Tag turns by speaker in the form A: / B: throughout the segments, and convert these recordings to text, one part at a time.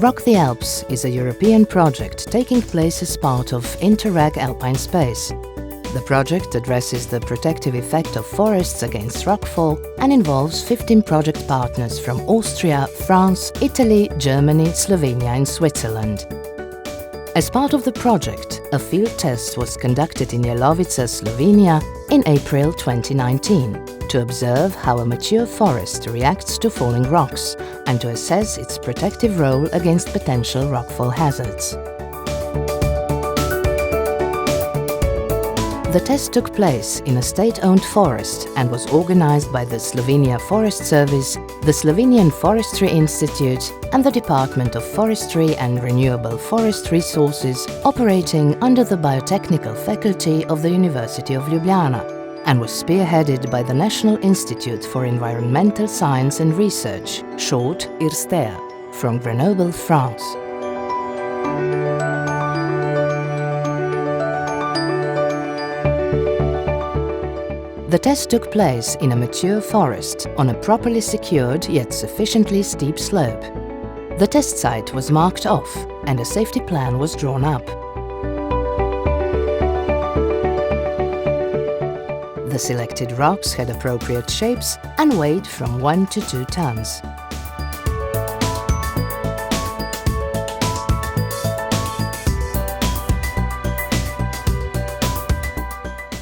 A: Rock the Aplps is a European project taking place as part of Interreg Alpine Space. The project addresses the protective effect of forests against rockfall and involves 15 project partners from Austria, France, Italy, Germany, Slovenia and Switzerland. As part of the project, a field test was conducted in Jelovica, Slovenia in April 2019 to observe how a mature forest reacts to falling rocks and to assess its protective role against potential rockfall hazards. The test took place in a state-owned forest and was organized by the Slovenia Forest Service, the Slovenian Forestry Institute and the Department of Forestry and Renewable Forest Resources operating under the Biotechnical Faculty of the University of Ljubljana, and was spearheaded by the National Institute for Environmental Science and Research, short IRSTEA, from Grenoble, France. The test took place in a mature forest on a properly secured yet sufficiently steep slope. The test site was marked off and a safety plan was drawn up. The selected rocks had appropriate shapes and weighed from 1 to 2 tons.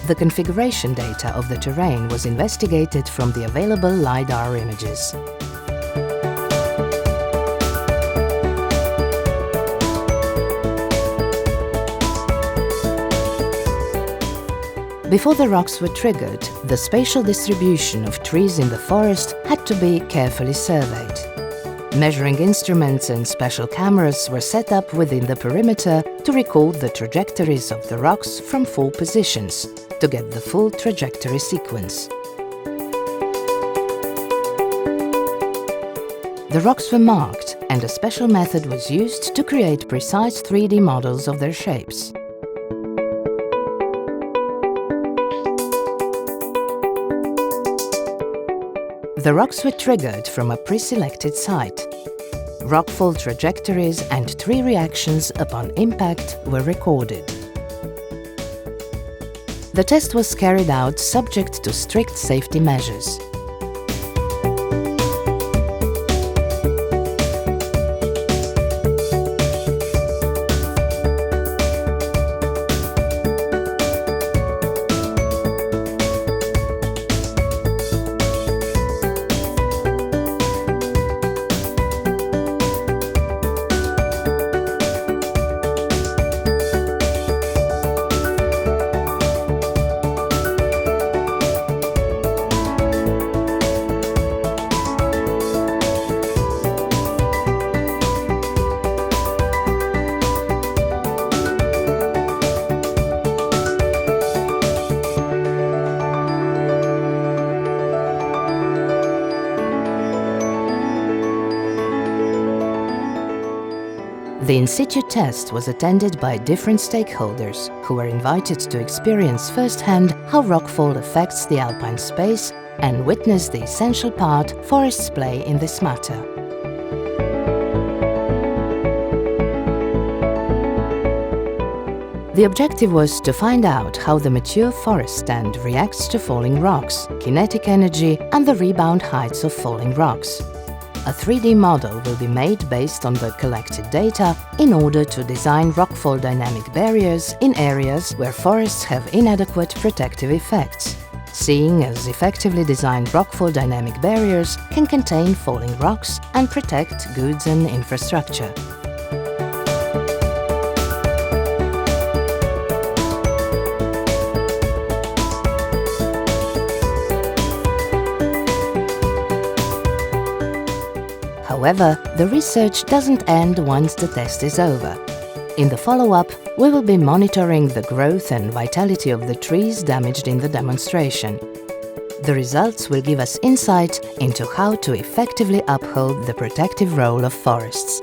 A: The configuration data of the terrain was investigated from the available LiDAR images. Before the rocks were triggered, the spatial distribution of trees in the forest had to be carefully surveyed. Measuring instruments and special cameras were set up within the perimeter to record the trajectories of the rocks from 4 positions, to get the full trajectory sequence. The rocks were marked and a special method was used to create precise 3D models of their shapes. The rocks were triggered from a pre-selected site. Rockfall trajectories and tree reactions upon impact were recorded. The test was carried out subject to strict safety measures. The in-situ test was attended by different stakeholders who were invited to experience firsthand how rockfall affects the alpine space and witness the essential part forests play in this matter. The objective was to find out how the mature forest stand reacts to falling rocks, kinetic energy and the rebound heights of falling rocks. A 3D model will be made based on the collected data in order to design rockfall dynamic barriers in areas where forests have inadequate protective effects, seeing as effectively designed rockfall dynamic barriers can contain falling rocks and protect goods and infrastructure. However, the research doesn't end once the test is over. In the follow-up, we will be monitoring the growth and vitality of the trees damaged in the demonstration. The results will give us insight into how to effectively uphold the protective role of forests.